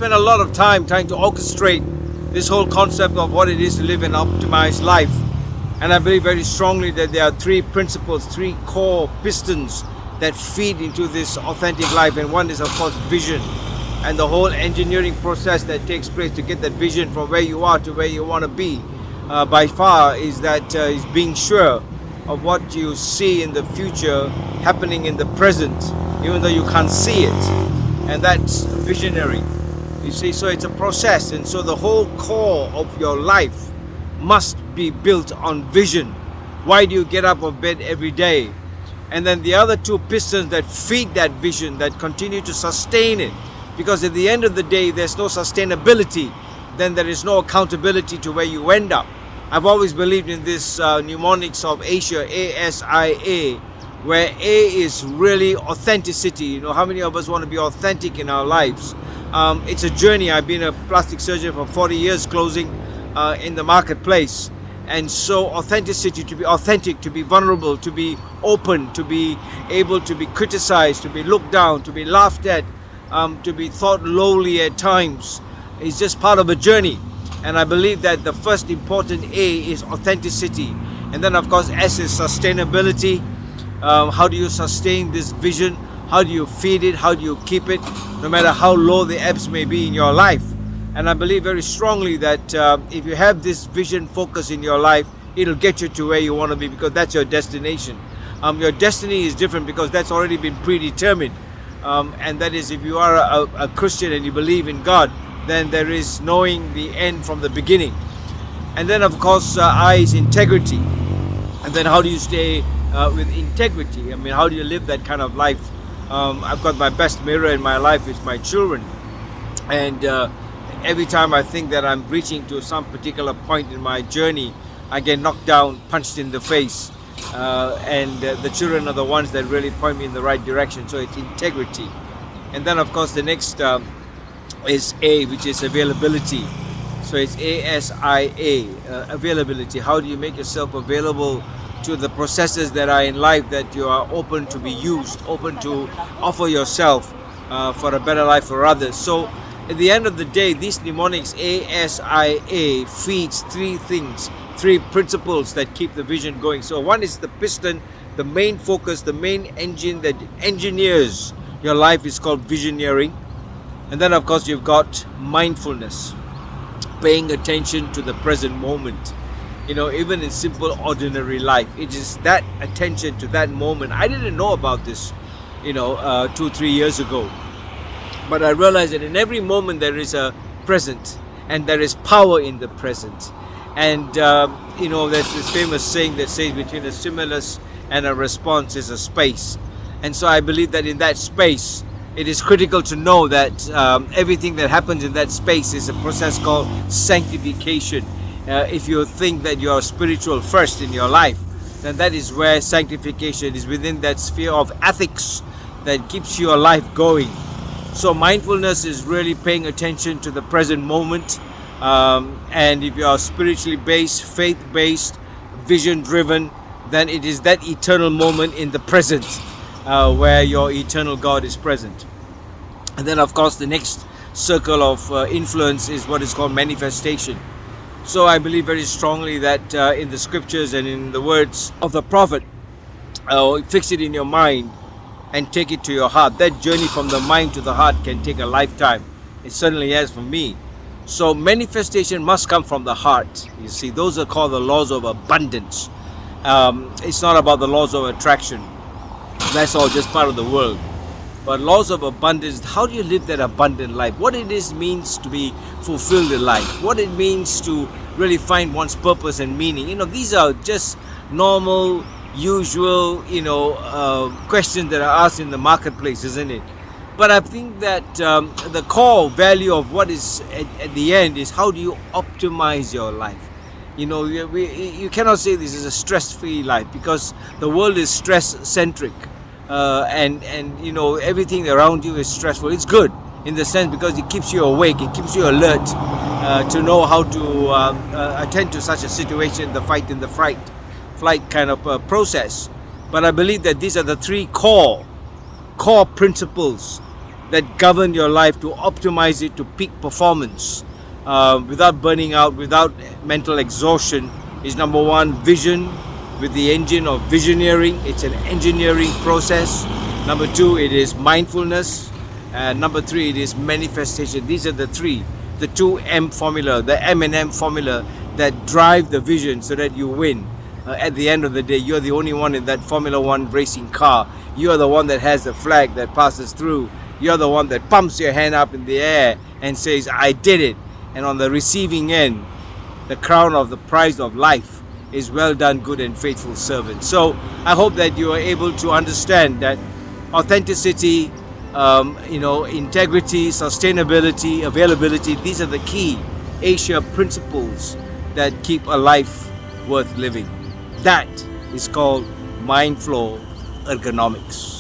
spent a lot of time trying to orchestrate this whole concept of what it is to live an optimized life. And I believe very strongly that there are three principles, three core pistons that feed into this authentic life. And one is, of course, vision, and the whole engineering process that takes place to get that vision from where you are to where you want to be. By far is being sure of what you see in the future happening in the present, even though you can't see it. And that's visionary. You see, so it's a process. And so the whole core of your life must be built on vision. Why do you get up of bed every day? And then the other two pistons that feed that vision, that continue to sustain it. Because at the end of the day, there's no sustainability, then there is no accountability to where you end up. I've always believed in this mnemonics of Asia, ASIA, where A is really authenticity. You know, how many of us want to be authentic in our lives? It's a journey. I've been a plastic surgeon for 40 years, closing in the marketplace. And so authenticity, to be authentic, to be vulnerable, to be open, to be able to be criticized, to be looked down, to be laughed at, to be thought lowly at times, is just part of a journey. And I believe that the first important A is authenticity. And then, of course, S is sustainability. How do you sustain this vision? How do you feed it? How do you keep it? No matter how low the ebbs may be in your life. And I believe very strongly that if you have this vision focus in your life, it'll get you to where you want to be, because that's your destination. Your destiny is different because that's already been predetermined. And that is, if you are a Christian and you believe in God, then there is knowing the end from the beginning. And then, of course, I is integrity. And then how do you stay with integrity? I mean, how do you live that kind of life? I've got my best mirror in my life is my children. And every time I think that I'm reaching to some particular point in my journey, I get knocked down, punched in the face. And the children are the ones that really point me in the right direction. So it's integrity. And then, of course, the next is A, which is availability. So it's ASIA, availability. How do you make yourself available to the processes that are in life, that you are open to be used, open to offer yourself for a better life for others? So at the end of the day, these mnemonics ASIA feeds three things, three principles that keep the vision going. So one is the piston, the main focus, the main engine that engineers your life is called visionary. And then, of course, you've got mindfulness, paying attention to the present moment. You know, even in simple, ordinary life, it is that attention to that moment. I didn't know about this, 2-3 years ago. But I realized that in every moment there is a present, and there is power in the present. And, there's this famous saying that says between a stimulus and a response is a space. And so I believe that in that space, it is critical to know that everything that happens in that space is a process called sanctification. If you think that you are spiritual first in your life, then that is where sanctification is, within that sphere of ethics that keeps your life going. So mindfulness is really paying attention to the present moment. And if you are spiritually based, faith-based, vision-driven, then it is that eternal moment in the present where your eternal God is present. And then, of course, the next circle of influence is what is called manifestation. So I believe very strongly that in the scriptures and in the words of the prophet, fix it in your mind and take it to your heart. That journey from the mind to the heart can take a lifetime. It certainly has for me. So manifestation must come from the heart. You see, those are called the laws of abundance. It's not about the laws of attraction. That's all just part of the world. But laws of abundance, how do you live that abundant life? What it means to be fulfilled in life. What it means to really find one's purpose and meaning. These are just normal, usual, questions that are asked in the marketplace, isn't it? But I think that the core value of what is at the end is, how do you optimize your life? You cannot say this is a stress-free life, because the world is stress-centric. And everything around you is stressful. It's good in the sense because it keeps you awake, it keeps you alert to know how to attend to such a situation, the fight and the flight kind of process. But I believe that these are the three core principles that govern your life to optimize it to peak performance without burning out, without mental exhaustion is number one, vision with the engine of visioneering. It's an engineering process. Number two, it is mindfulness. And number three, it is manifestation. These are the three, the 2M formula, the M&M formula that drive the vision so that you win. At the end of the day, you're the only one in that Formula One racing car. You're the one that has the flag that passes through. You're the one that pumps your hand up in the air and says, I did it. And on the receiving end, the crown of the prize of life is well done, good and faithful servant. So I hope that you are able to understand that authenticity, integrity, sustainability, availability, these are the key Asia principles that keep a life worth living. That is called MindFLOW Ergonomics.